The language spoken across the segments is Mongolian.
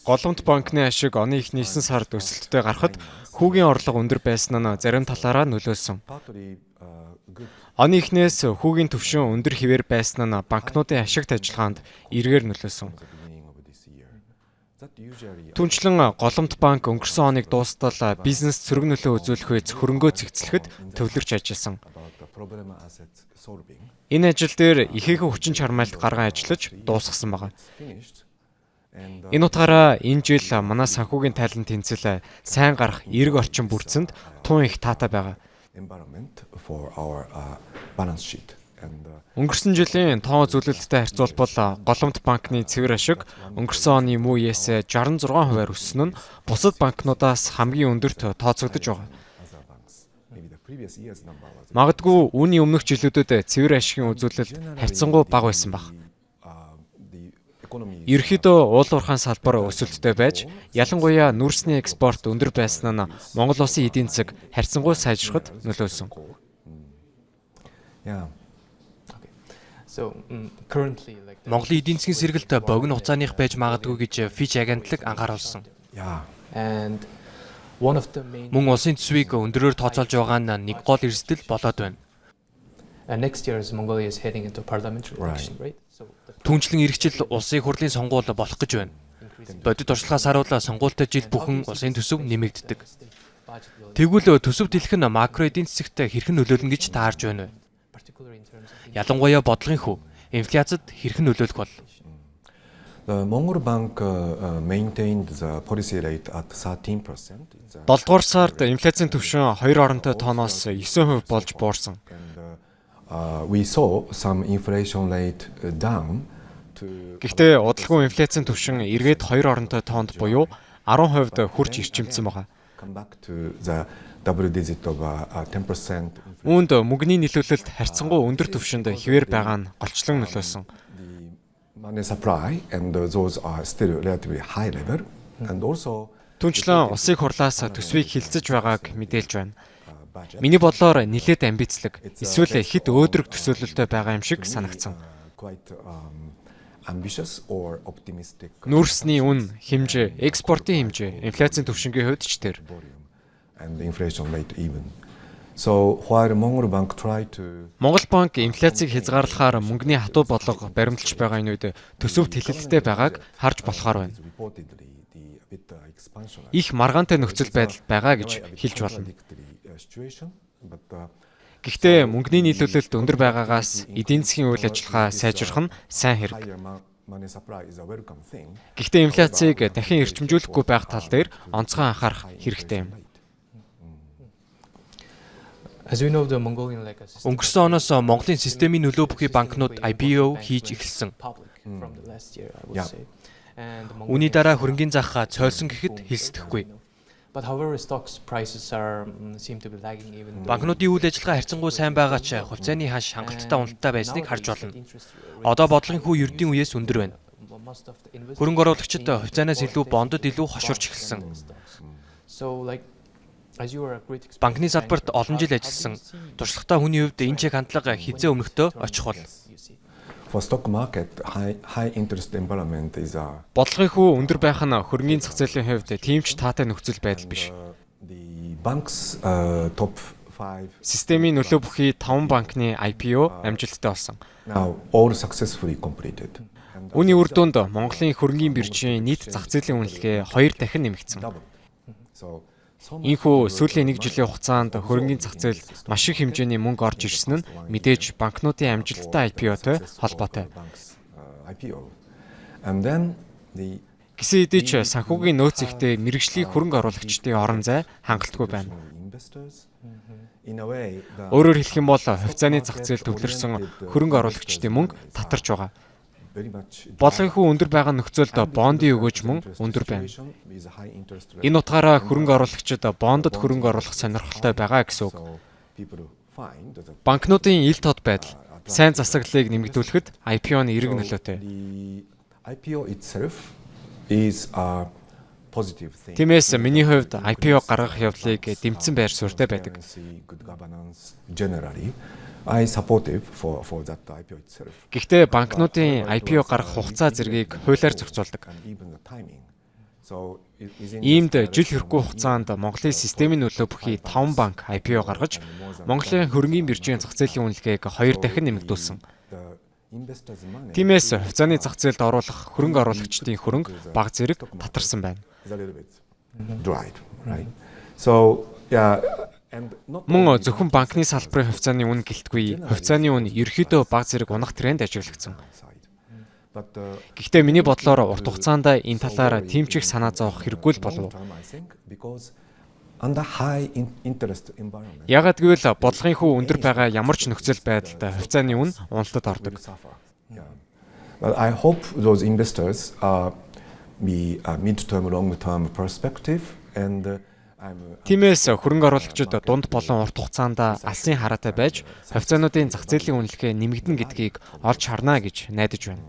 Голомт банкны ашиг оны их 9 сард өсөлттэй гарахад хүүгийн орлого өндөр байсан нь зарим талаараа нөлөөлсөн. Оны ихнээс хүүгийн түвшин өндөр хэвээр байсан нь банкнуудын ашигт ажиллагаанд эргээр нөлөөсөн. Түүнчлэн Голомт банк өнгөрсөн оныг дуустал бизнес цэрэг нөлөө үзүүлэх үеэс хөрөнгөө цэгцлэхэд төвлөрч ажилласан. Энэ ажил дээр ихээхэн хүчин чармайлт гарган ажиллаж дуусгасан байна. Энэ утгаараа энэ жил манай санхүүгийн тайлан тэнцэл сайн гарах эерэг орчин бүрдсэнд тун их таатай байгаа. Өнгөрсөн жилийн тоон зөвлөлттэй харьцуулбал Голомт банкны цэвэр ашиг өнгөрсөн оны мууиес 66% өссөн нь бусад банкнуудаас хамгийн өндөрт тооцогдож байгаа. Магадгүй үүний өмнөх жилүүдэд цэвэр ашигын үзүүлэлт харьцангуй бага байсан баг. Ерөнхийдөө уул уурхайн салбар өсөлттэй байж, ялангуяа нүрсний экспорт өндөр байсан нь Монгол улсын эдийн засаг харьцангуй сайжрахад нөлөөлсөн. Монголын эдийн засгийн сэргэлт богино хугацааных байж магадгүй гэж Фич агентлаг анхааруулсан. Мөн улсын төсвийг өндөрөөр тооцоолж байгаа нь нэг гол эрсдэл болоод байна. Түүнчлэн эх жил улсын хурлын сонгуул болох гэж байна. Бодит туршлагаас харуул сонгуультай жил бүхэн улсын төсөв нэмэгддэг. Тэгвэл төсөв дэлэх нь макро эдийн засагт хэрхэн нөлөөлнө гэж таарж байна вэ? Ялангуяа бодлогын хөв, инфляцид хэрхэн нөлөөлөх бол? Монгол банк maintained the policy rate at 13%. 7-р сард инфляцийн түвшин 2 оронтой тооноос 9% болж буурсан. We saw some inflation rate down to. Гэхдээ удалгүй инфляцийн түвшин эргээд 2 оронтой тоонд буюу 10% хүрч ирчимдсэн байна. Үүнд мөнгөний нийлүүлэлт харьцангуй өндөр түвшинд хэвээр байгаа нь голчлон нөлөөсөн. Түүнчлэн улсыг хурлаас төсвийг хилцэж байгааг мэдээлж байна. Миний бодлоор нэлээд амбицлог, эсвэл хэд өөдрөг төсөөлөлтэй байгаа юм шиг санагдсан. Нүрсний үн, хэмжээ, экспортын хэмжээ, инфляцийн түвшингийн хувьд ч тэр. Монгол банк инфляцийг хязгаарлахаар мөнгөний хатуу бодлого баримталж байгаа энэ үед төсөвт хилэлттэй байгааг харж болохоор байна. Их маргаантай нөхцөл байдал байгаа гэж хэлж болно. Гэхдээ мөнгөний нийлүүлэлт өндөр байгаагаас эдийн засгийн үйл ажиллагаа сайжрах нь сайн хэрэг. Гэхдээ инфляцийг дахин эрчимжүүлэхгүй байх тал дээр онцгой анхаарах хэрэгтэй юм. Өнгөрсөн оноос Монголын системийн нөлөө бүхий банкнууд IPO хийж эхэлсэн. Үүний дараа хөрөнгийн зах цойлсон гэхэд хэлсдэхгүй. Банкнуудын үйл ажиллагаа харьцангуй сайн байгаа ч хувьцааны хаш хангалттай уналттай байсныг харж болно. Одоо бодлогын хүү ердийн үеэс өндөр байна. Хөрөнгө оруулагчид хувьцаанаас илүү бондод илүү хошуурч эхэлсэн. Банкны салбарт олон жил ажилласан. Туршлагатай хүний хувьд энэ чиг хандлага хизээ өмнөхдөө очих бол. Бодлогын хүү өндөр байх нь хөрөнгөний зах зээлийн хувьд тийм ч таатай нөхцөл байдал биш. Системийн нөлөө бүхий 5 банкны IPO амжилттай болсон. Үүний үр дүнд Монголын хөрөнгөний биржийн нийт зах зээлийн үнэлгээ 2 дахин нэмэгдсэн. Ийхүү сүүлийн 1 жилийн хугацаанд хөрөнгөний зах зээлд маш их хэмжээний мөнгө орж ирсэн нь мэдээж банкнуудын амжилттай IPO-той холбоотой. Гэсэн хэдий ч санхүүгийн нөөц ихтэй мэргэжлийн хөрөнгө оруулагчдын орон зай хангалтгүй байна. Өөрөөр хэлэх юм бол хувьцааны зах зээл төвлөрсөн хөрөнгө оруулагчдын мөнгө татарч байгаа. Бодлогын хүү өндөр байгаа нөхцөлд бондын өгөөж мөн өндөр байна. Энэ утгаараа хөрөнгө оруулагчид бондод хөрөнгө оруулах сонирхолтой байгаа гэсэн үг. Банкнуудын ил тод байдал, сайн засаглалыг нэмэгдүүлэхэд IPO-ны эерэг нөлөөтэй. Тиймээс миний хувьд IPO гаргах явдлыг дэмцэн байр суурьтай байдаг. I supportive for that IPO itself. Гэхдээ банкнуудын IPO гарах хугацаа зэргийг хуулиар зохицуулдаг. And even the timing. So Иймд жил хэрэггүй хугацаанд Монголын системийн нөлөө бүхий 5 банк IPO гаргаж Монголын хөрөнгийн биржийн зах зээлийн үнэлгээг 2 дахин нэмэгдүүлсэн. Тиймээс хувьцааны зах зээлд оруулах хөрөнгө оруулагчдын хөрөнгө бага зэрэг татарсан байна. So yeah. Мөн зөвхөн банкны салбарын хувьцааны үн гэлтгүй хувьцааны үн ерөөхдөө бага зэрэг унах тренд ажиглагдсан. Гэхдээ миний бодлоор урт хугацаанд энэ талаар тийм ч их санаа зовох хэрэггүй л болов. Яагад гэвэл бодлогын хүү өндөр байгаа ямар ч нөхцөл байдалд хувьцааны үн уналтад ордог. I hope those investors be a mid-term, long-term perspective and Тиймээс хөрөнгө оруулагчид дунд болон урт хугацаанд алсын хараатай байж хувьцаануудын зах зээлийн үнэлгээ нэмэгдэн гэдгийг олж харна гэж найдаж байна.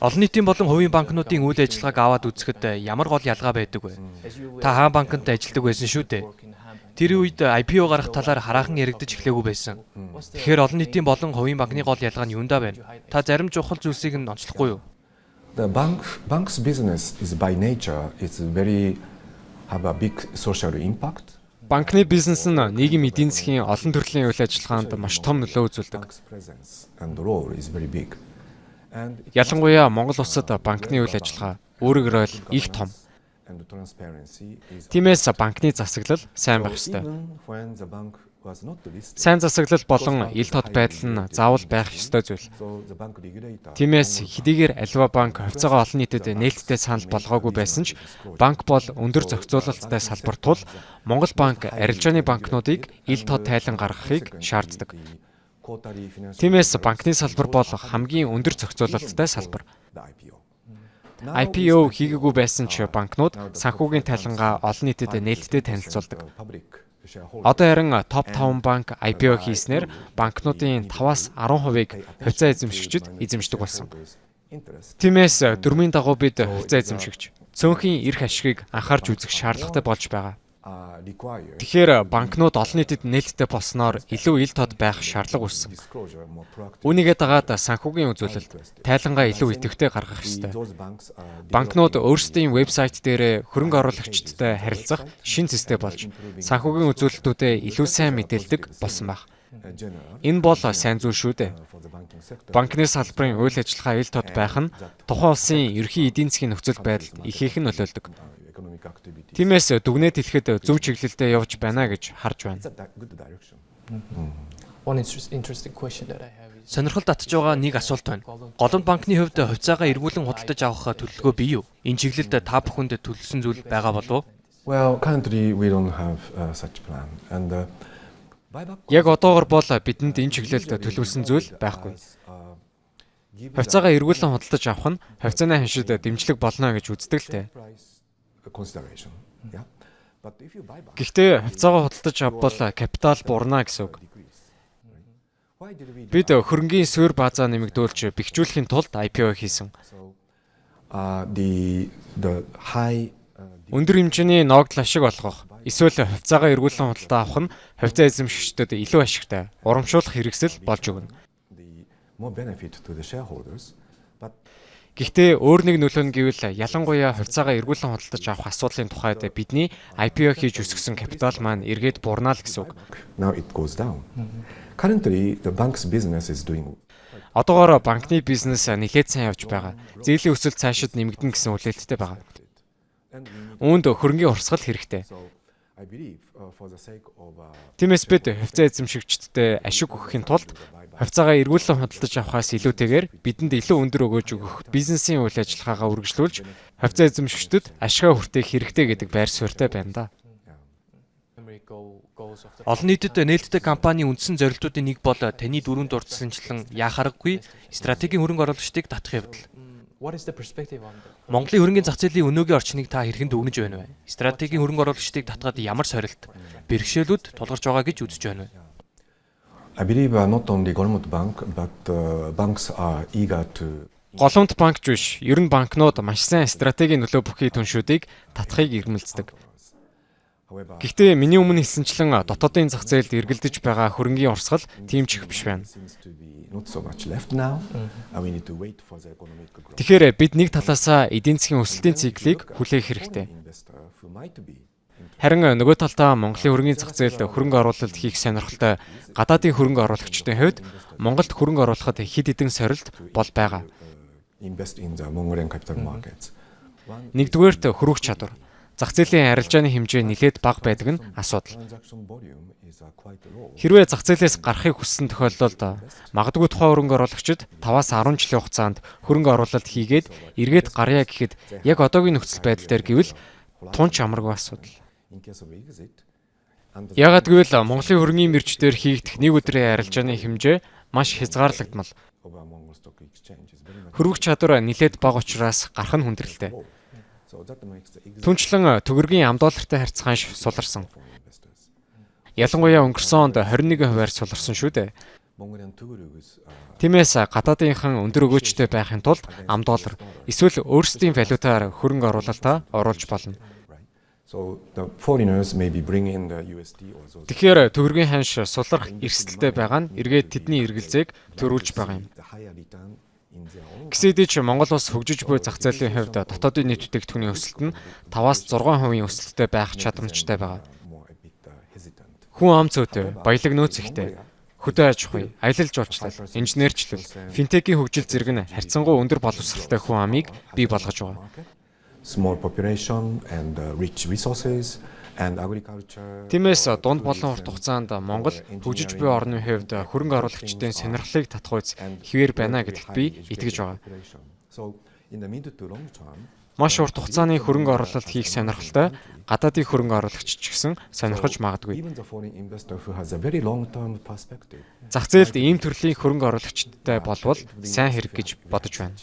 Олон нийтийн болон хувийн банкнуудын үйл ажиллагааг аваад үзэхэд ямар гол ялгаа байдаг вэ? Та хаан банкнд ажилладаг байсан шүү дээ. Тэр үед IPO гарах талаар хараахан яригдаж эхлэегүй байсан. Тэгэхээр олон нийтийн болон хувийн банкны гол ялгаа нь юундаа байна? Та зарим чухал зүйлсийг нь онцлохгүй юу? The bank's business is by nature it's very have a big social impact. Банкны бизнес нь нийгэм эдийн засгийн олон төрлийн үйл ажиллагаанд маш том нөлөө үзүүлдэг. Ялангуяа Монгол улсад банкны үйл ажиллагаа өөрөөр хэлбэл их том. Тиймээс банкны засаглал сайн байх ёстой. Сайн засаглал болон ил тод байдал нь заавал байх ёстой зүйл. Тиймээс хэдийгээр аливаа банк хувьцаагаа олон нийтэд нээлттэй санал болгоогүй байсан ч банк бол өндөр зохицуулалттай салбар тул Монгол банк арилжааны банкнуудыг ил тод тайлан гаргахыг шаарддаг. Тиймээс банкны салбар бол хамгийн өндөр зохицуулалттай салбар. IPO хийгээгүй байсан ч банкнууд санхүүгийн тайлангаа олон нийтэд нээлттэй танилцуулдаг. Одоо харин топ 5 банк IPO хийснээр банкнуудын 5-аас 10%-ийг хувьцаа эзэмшигчид эзэмшдэг болсон. Тиймээс дөрмийн дагуу бид хувьцаа эзэмшигч цөөнхийн эрх ашигыг анхаарч үзэх шаардлагатай болж байгаа. Тэгэхээр банкнууд олон нийтэд нээлттэй болсноор илүү ил тод байх шаардлага үүссэн. Үүнийгээ дагаад санхүүгийн үзүүлэлт тайлангаа илүү идэвхтэй гаргах ёстой. Банкнууд өөрсдийн вебсайт дээр хөрөнгө оруулагчдтай харилцах шинэ систем болж санхүүгийн үзүүлэлтүүдэд илүү сайн мэдээлдэг болсон байна. Энэ бол сайн зүйл шүү дээ. Банкны салбарын үйл ажиллагаа ил тод байх нь тухайн улсын ерхий эдийн засгийн нөхцөл байдалд ихээхэн нөлөөлдөг. Тиймээс дүгнэлт хэлэхэд зөв чиглэлдээ явж байна гэж харж байна. Сонирхол татж байгаа нэг асуулт байна. Голомт банкны хувьд хувьцаагаа эргүүлэн худалдаж авах төлөвлөгөө бий юу? Энэ чиглэлд та бүхэнд төлөвлөсөн зүйл байгаа болов уу? Well, currently we don't have such plan and Яг одоогор бол бидэнд энэ чиглэлд төлөвлөсөн зүйл байхгүй. Хувьцаагаа эргүүлэн худалдаж авах нь хувьцааны ханшид дэмжлэг болно гэж үздэг л дээ. Гэхдээ хувьцаагаа худалдаж авбал капитал буурна гэсэн үг. Бид хөрөнгийн суурь баазаа нэмэгдүүлж бэхжүүлэхийн тулд IPO хийсэн. Өндөр хэмжээний ногдол ашиг олгох, эсвэл хувьцаагаа эргүүлэн худалдаа авах нь хувьцаа эзэмшигчдэд илүү ашигтай, урамшуулах хэрэгсэл болж өгнө. Гэхдээ өөр нэг нөлөө нь гэвэл ялангуяа хувьцаагаа эргүүлэн худалдаж авах асуудлын тухайд бидний IPO хийж өсгсөн капитал маань эргээд буурна л гэсэн үг. Одоогоор банкны бизнес нэлээд сайн явж байгаа. Зээлийн өсөлт цаашид нэмэгдэн гэсэн хүлээлттэй байгаа. Үүнд хөрөнгийн урсгал хэрэгтэй. Тиймээс бид хувьцаа эзэмшигчдэд ашиг өгөхийн тулд хувьцаагаа эргүүлэн худалдаж авахаас илүүтэйгээр бидэнд илүү өндөр өгөөж өгөх бизнесийн үйл ажиллагаагаа үргэлжлүүлж хувьцаа эзэмшигчдэд ашигаа хүртээх хэрэгтэй гэдэг байр суурьтай байна да. Олон нийтэд нээлттэй компанийн үндсэн зорилтуудын нэг бол таны дөрөв дурдсанчлан яах аргагүй стратегийн хөрөнгө оруулагчдыг татах явдал. Монголын хөрөнгөний зах зээлийн өнөөгийн орчныг та хэрхэн дүгнэж байна вэ? Стратегийн хөрөнгө оруулагчдыг татахад ямар сорилт, бэрхшээлүүд тулгарч байгаа гэж үзэж байна вэ? I believe not only Голомт банк but banks are eager to Голомт банк биш, ер нь банкнууд маш сайн стратегийн нөлөө бүхий түншүүдийг татахыг эрмэлздэг. Гэхдээ миний өмнө хэлсэнчлэн дотоодын зах зээлд эргэлдэж байгаа хөрөнгийн урсгал тийм ч их биш байна. Тэгэхээр бид нэг талаасаа эдийн засгийн өсөлтийн циклийг хүлээх хэрэгтэй. Харин нөгөө талдаа Монголын хөрөнгөний зах зээлд хөрөнгө оруулалт хийх сонирхолтой гадаадын хөрөнгө оруулагчдын хувьд Монголд хөрөнгө оруулахад хэд хэдэн сорилт бол байгаа. Нэгдүгээрт хөрвөх чадвар. Зах зээлийн арилжааны хэмжээ нэлээд бага байдаг нь асуудал. Хэрвээ зах зээлээс гарахыг хүссэн тохиолдолд магадгүй тухайн хөрөнгө оруулагчид 5-аас 10 жилийн хугацаанд хөрөнгө оруулалт хийгээд эргээд гарья гэхэд яг одоогийн нөхцөл байдал дээр гэвэл тунч амаргүй асуудал. Яагад гэвэл Монголын хөрөнгөний мэржээр хийгдэх нэг өдрийн арилжааны хэмжээ маш хязгаарлагдмал. Хөрвөх чадвар нэлээд бага учраас гарах нь хүндрэлтэй. Түнчлэн төгрөгийн $10-тай харьцаханш суларсан. Ялангуяа өнгөрсөн онд 21%-аар суларсан шүү дээ. Тиймээс гадаадынхан өндөр өгөөжтэй байхын тулд $10 эсвэл өөрсдийн валютаар хөрөнгө оруулалтаа оруулж болно. Тэгэхээр төгрөгийн ханш сулрах эрсдэлтэй байгаа нь эргээд тэдний эргэлзээг төрүүлж байгаа юм. Гэсэдий ч Монгол улс хөгжиж буй зах зээлийн хувьд дотоодын нийт бүтээгдэхүүний өсөлт нь 5-6% өсөлттэй байх чадамжтай байгаа. Хүн ам цөөтэй, баялаг нөөц ихтэй, хөдөө аж ахуй, аялал жуулчлал, инженерчлэл, финтекийн хөгжил зэрэг нь харьцангуй өндөр боловсралтай хүн амыг бий болгож байгаа. Тиймээс дунд болон урт хугацаанд Монгол хөгжиж буй орны хувьд хөрөнгө оруулагчдын сонирхлыг татах үз хэвээр байна гэдэгт би итгэж байгаа. Маш урт хугацааны хөрөнгө оруулалт хийх сонирхолтой гадаадын хөрөнгө оруулагч ч гэсэн сонирхож магадгүй. Зах зээлд ийм төрлийн хөрөнгө оруулагчтай болвол сайн хэрэг гэж бодож байна.